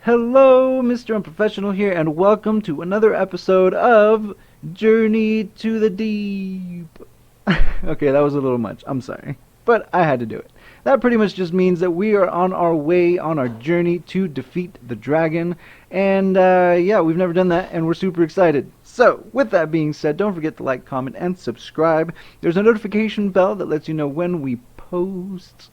Hello, Mr. Unprofessional here, and welcome to another episode of Journey to the Deep. Okay, that was a little much. I'm sorry. But I had to do it. That pretty much just means that we are on our way on our journey to defeat the dragon. And yeah, we've never done that, and we're super excited. So, with that being said, don't forget to like, comment, and subscribe. There's a notification bell that lets you know when we post.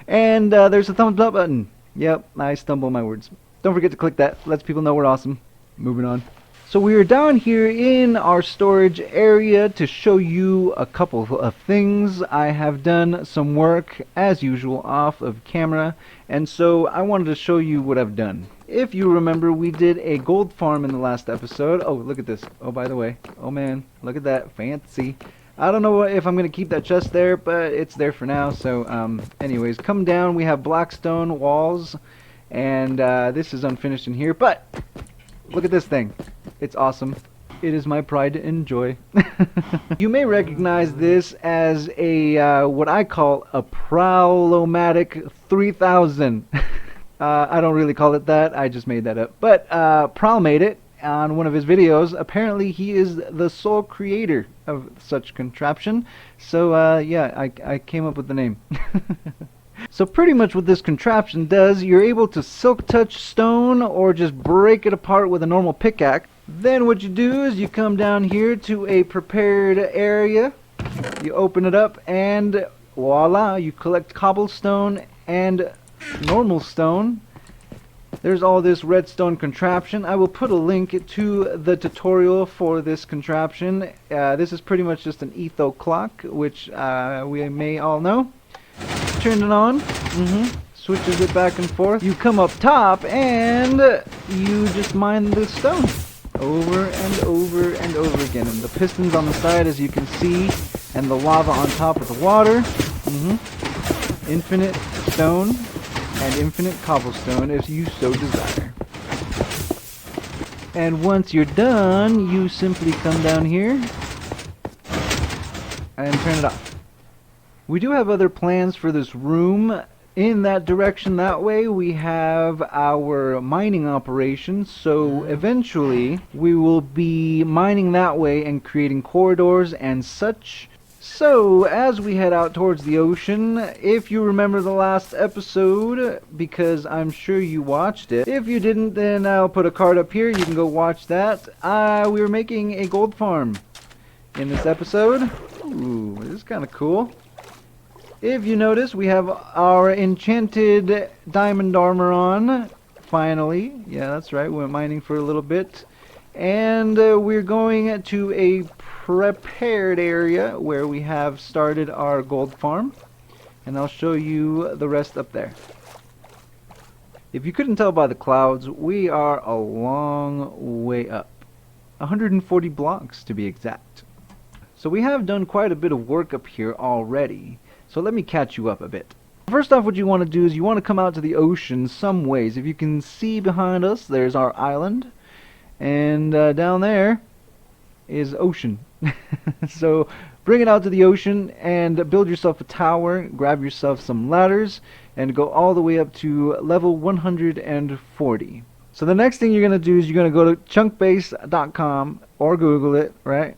And there's a thumbs up button. Yep, I stumble my words. Don't forget to click that. Lets people know we're awesome. Moving on. So we are down here in our storage area to show you a couple of things. I have done some work, as usual, off of camera. And so I wanted to show you what I've done. If you remember, we did a gold farm in the last episode. Oh, look at this. Oh, by the way. Oh, man. Look at that. Fancy. I don't know if I'm going to keep that chest there, but it's there for now. So, anyways, come down. We have blackstone walls. And this is unfinished in here, but look at this thing. It's awesome. It is my pride and joy. You may recognize this as a what I call a Prowlomatic3000. I don't really call it that. I just made that up. But Prowl made it on one of his videos. Apparently, he is the sole creator of such contraption. So yeah, I came up with the name. So pretty much what this contraption does, you're able to silk touch stone or just break it apart with a normal pickaxe. Then what you do is you come down here to a prepared area, you open it up, and voila, you collect cobblestone and normal stone. There's all this redstone contraption. I will put a link to the tutorial for this contraption. This is pretty much just an etho clock, which we may all know. Turn it on, switches it back and forth. You come up top and you just mine the stone over and over and over again. And the pistons on the side, as you can see, and the lava on top of the water. Infinite stone and infinite cobblestone if you so desire. And once you're done, you simply come down here and turn it off. We do have other plans for this room in that direction. That way we have our mining operations. So eventually we will be mining that way and creating corridors and such. So as we head out towards the ocean, if you remember the last episode, because I'm sure you watched it. If you didn't, then I'll put a card up here. You can go watch that. We were making a gold farm in this episode. Ooh, this is kind of cool. If you notice, we have our enchanted diamond armor on, finally. Yeah, that's right, we went mining for a little bit. And we're going to a prepared area where we have started our gold farm. And I'll show you the rest up there. If you couldn't tell by the clouds, we are a long way up. 140 blocks to be exact. So we have done quite a bit of work up here already. So let me catch you up a bit. First off, what you want to do is you want to come out to the ocean some ways. If you can see behind us, there's our island. And down there is ocean. So bring it out to the ocean and build yourself a tower. Grab yourself some ladders and go all the way up to level 140. So the next thing you're going to do is you're going to go to chunkbase.com or Google it, right?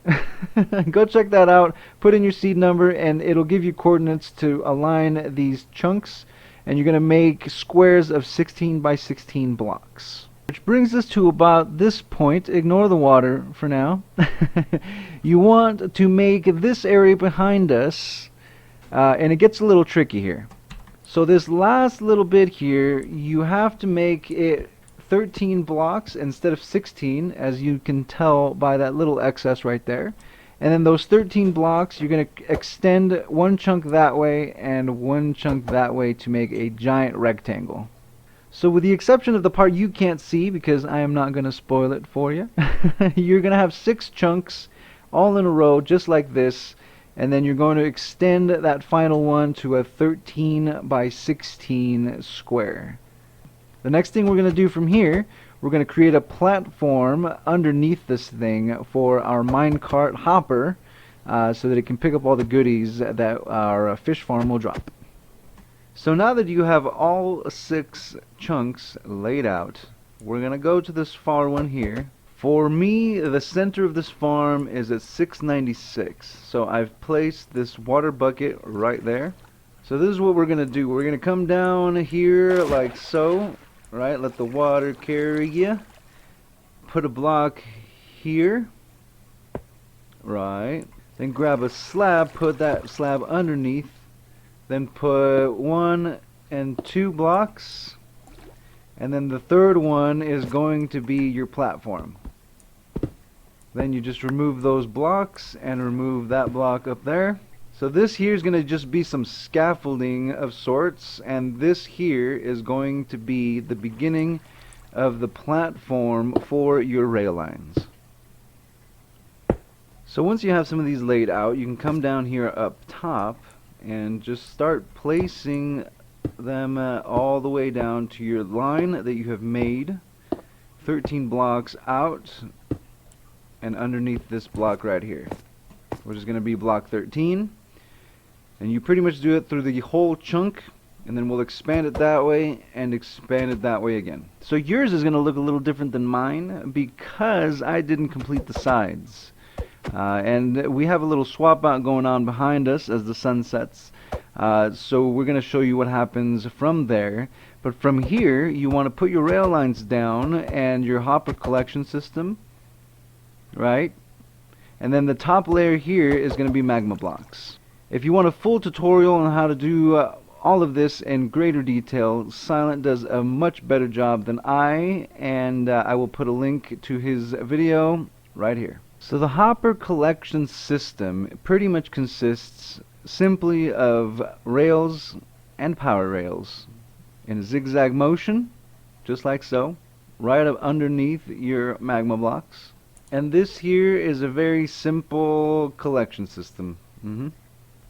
Go check that out, put in your seed number, and it'll give you coordinates to align these chunks. And you're going to make squares of 16 by 16 blocks. Which brings us to about this point. Ignore the water for now. You want to make this area behind us, and it gets a little tricky here. So this last little bit here, you have to make it 13 blocks instead of 16, as you can tell by that little excess right there. And then those 13 blocks, you're going to extend one chunk that way and one chunk that way to make a giant rectangle. So with the exception of the part you can't see, because I am not going to spoil it for you, you're going to have 6 chunks all in a row just like this. And then you're going to extend that final one to a 13 by 16 square. The next thing we're going to do from here, we're going to create a platform underneath this thing for our minecart hopper so that it can pick up all the goodies that our fish farm will drop. So now that you have all 6 chunks laid out, we're gonna go to this far one here. For me, the center of this farm is at 696, so I've placed this water bucket right there. So this is what we're gonna do. We're gonna come down here like so, right? Let the water carry you. Put a block here, right? Then grab a slab, put that slab underneath. Then put 1 and 2 blocks, and then the third one is going to be your platform. Then you just remove those blocks and remove that block up there. So this here is going to just be some scaffolding of sorts, and this here is going to be the beginning of the platform for your rail lines. So once you have some of these laid out, you can come down here up top and just start placing them all the way down to your line that you have made. 13 blocks out and underneath this block right here, which is going to be block 13. And you pretty much do it through the whole chunk, and then we'll expand it that way and expand it that way again. So yours is going to look a little different than mine because I didn't complete the sides. And we have a little swap out going on behind us as the sun sets. So we're going to show you what happens from there. But from here, you want to put your rail lines down and your hopper collection system, right? And then the top layer here is going to be magma blocks. If you want a full tutorial on how to do all of this in greater detail, Silent does a much better job than I, and I will put a link to his video right here. So the hopper collection system pretty much consists simply of rails and power rails in a zigzag motion, just like so, right up underneath your magma blocks. And this here is a very simple collection system.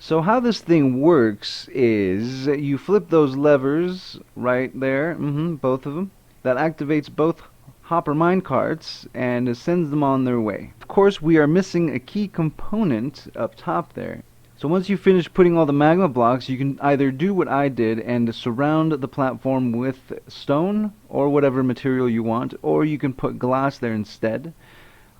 So how this thing works is you flip those levers right there, both of them. That activates both hopper minecarts and sends them on their way. Of course, we are missing a key component up top there. So once you finish putting all the magma blocks, you can either do what I did and surround the platform with stone or whatever material you want, or you can put glass there instead.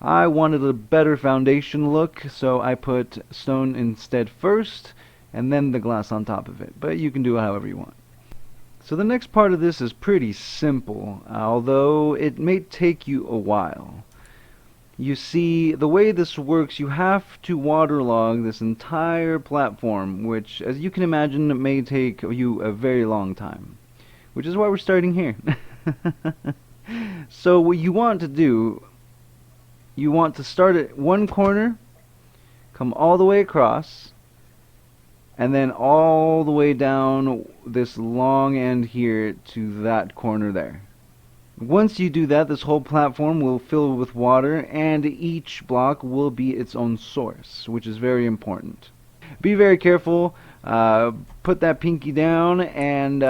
I wanted a better foundation look, so I put stone instead first, and then the glass on top of it. But you can do it however you want. So the next part of this is pretty simple, although it may take you a while. You see, the way this works, you have to waterlog this entire platform, which, as you can imagine, may take you a very long time. Which is why we're starting here. So what you want to do, you want to start at one corner, come all the way across, and then all the way down this long end here to that corner there. Once you do that, this whole platform will fill with water, and each block will be its own source, which is very important. Be very careful, put that pinky down, and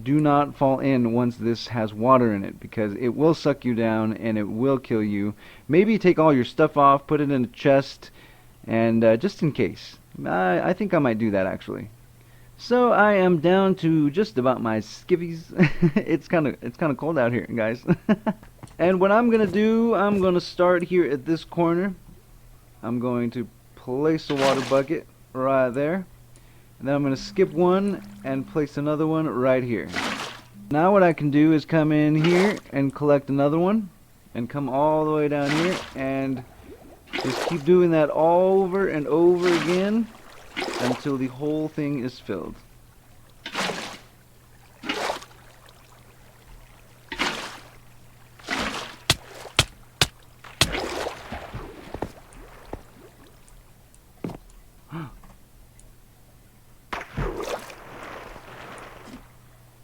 do not fall in once this has water in it, because it will suck you down and it will kill you. Maybe take all your stuff off, put it in a chest, and just in case. I think I might do that actually. So I am down to just about my skivvies. It's kind of cold out here, guys. And what I'm gonna do, I'm gonna start here at this corner. I'm going to place a water bucket right there, and then I'm gonna skip one and place another one right here. Now what I can do is come in here and collect another one, and come all the way down here, and just keep doing that over and over again until the whole thing is filled.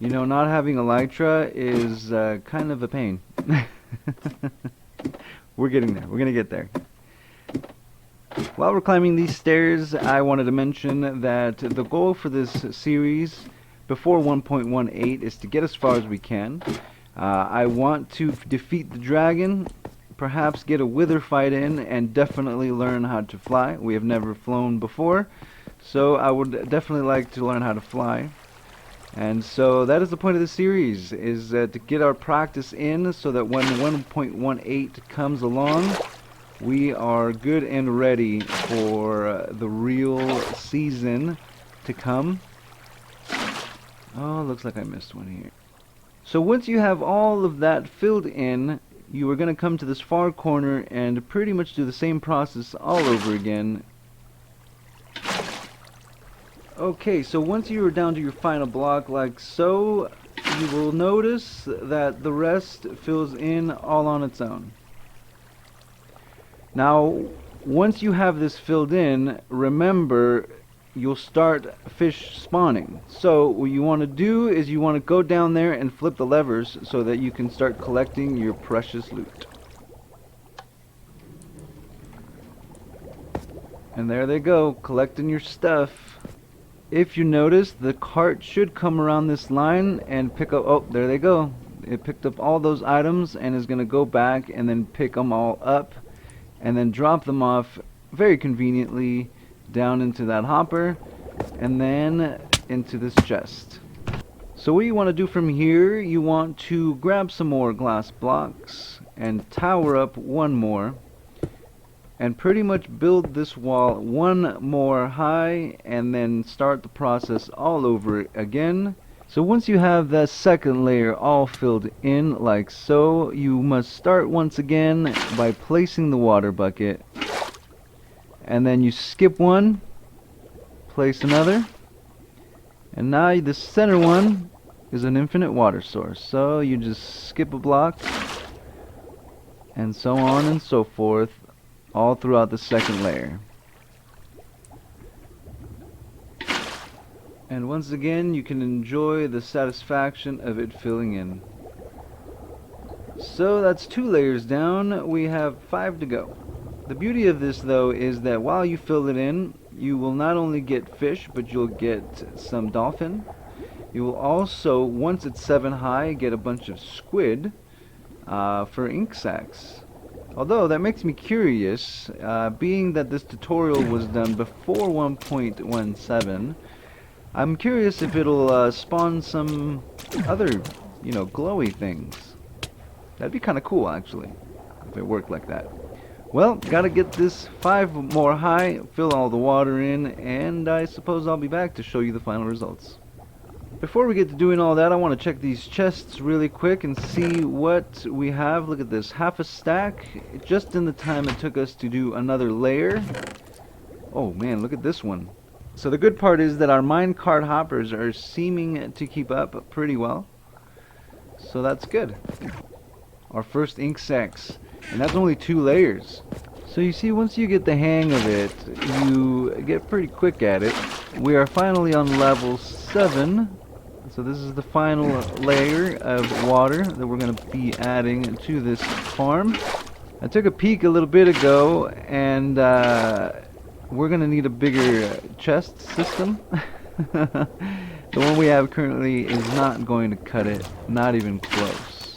You know, not having elytra is kind of a pain. We're getting there. We're gonna get there. While we're climbing these stairs, I wanted to mention that the goal for this series before 1.18 is to get as far as we can. I want to defeat the dragon, perhaps get a wither fight in, and definitely learn how to fly. We have never flown before, so I would definitely like to learn how to fly. And so that is the point of the series, is to get our practice in so that when 1.18 comes along, we are good and ready for the real season to come. Oh, looks like I missed one here. So once you have all of that filled in, you are going to come to this far corner and pretty much do the same process all over again. Okay, so once you are down to your final block like so, you will notice that the rest fills in all on its own. Now, once you have this filled in, remember, you'll start fish spawning. So what you want to do is you want to go down there and flip the levers so that you can start collecting your precious loot. And there they go, collecting your stuff. If you notice, the cart should come around this line and pick up, oh, there they go. It picked up all those items and is going to go back and then pick them all up and then drop them off very conveniently down into that hopper and then into this chest. So what you want to do from here, you want to grab some more glass blocks and tower up one more and pretty much build this wall one more high and then start the process all over again. So once you have that second layer all filled in like so, you must start once again by placing the water bucket, and then you skip one, place another, and now the center one is an infinite water source. So you just skip a block and so on and so forth all throughout the second layer. And once again, you can enjoy the satisfaction of it filling in. So that's 2 layers down. We have 5 to go. The beauty of this, though, is that while you fill it in, you will not only get fish, but you'll get some dolphin. You will also, once it's 7 high, get a bunch of squid for ink sacs. Although that makes me curious, being that this tutorial was done before 1.17, I'm curious if it'll spawn some other, glowy things. That'd be kind of cool, actually, if it worked like that. Well, gotta get this 5 more high, fill all the water in, and I suppose I'll be back to show you the final results. Before we get to doing all that, I want to check these chests really quick and see what we have. Look at this, half a stack, just in the time it took us to do another layer. Oh man, look at this one. So the good part is that our minecart hoppers are seeming to keep up pretty well. So that's good. Our first ink sacs, and that's only 2 layers. So you see, once you get the hang of it, you get pretty quick at it. We are finally on level 7. So this is the final layer of water that we're going to be adding to this farm. I took a peek a little bit ago, and we're going to need a bigger chest system. The one we have currently is not going to cut it, not even close.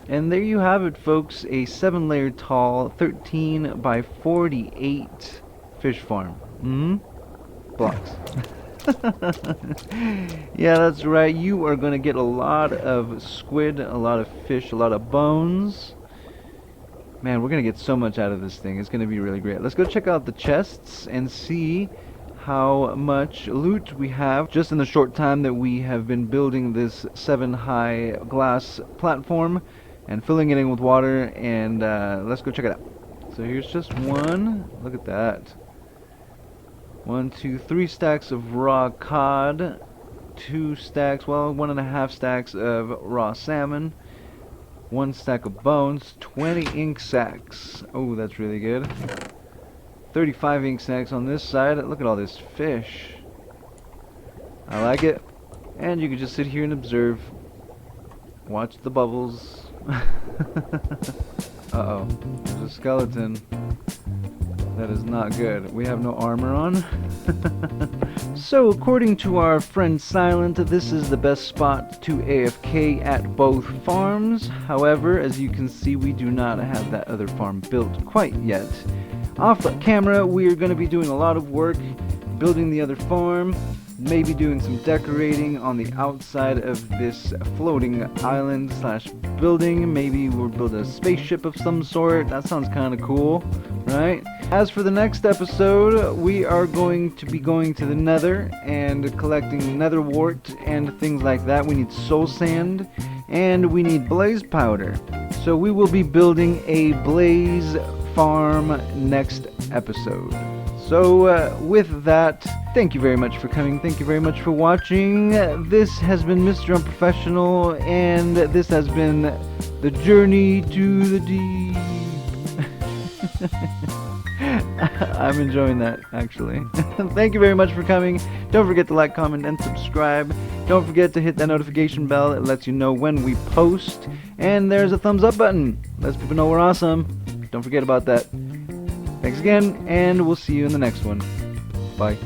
And there you have it, folks, a 7-layer tall 13 by 48 fish farm. Blocks. Yeah, that's right. You are going to get a lot of squid, a lot of fish, a lot of bones. Man, we're going to get so much out of this thing. It's going to be really great. Let's go check out the chests and see how much loot we have just in the short time that we have been building this 7-high glass platform and filling it in with water. And let's go check it out. So here's just one. Look at that. 1, 2, 3 stacks of raw cod, 2 stacks, well, 1.5 stacks of raw salmon, 1 stack of bones, 20 ink sacs. Oh, that's really good. 35 ink sacs on this side. Look at all this fish. I like it. And you can just sit here and observe. Watch the bubbles. Uh-oh, there's a skeleton. That is not good. We have no armor on. So, according to our friend Silent, this is the best spot to AFK at both farms. However, as you can see, we do not have that other farm built quite yet. Off camera, we are going to be doing a lot of work building the other farm. maybe doing some decorating on the outside of this floating island slash building. Maybe we'll build a spaceship of some sort. That sounds kind of cool, right? As for the next episode, we are going to be going to the nether and collecting nether wart and things like that. We need soul sand and we need blaze powder. So we will be building a blaze farm next episode. So with that, thank you very much for coming. Thank you very much for watching. This has been Mr. Unprofessional, and this has been the journey to the deep. I'm enjoying that, actually. Thank you very much for coming. Don't forget to like, comment, and subscribe. Don't forget to hit that notification bell. It lets you know when we post. And there's a thumbs up button. Lets people know we're awesome. Don't forget about that. Thanks again, and we'll see you in the next one. Bye.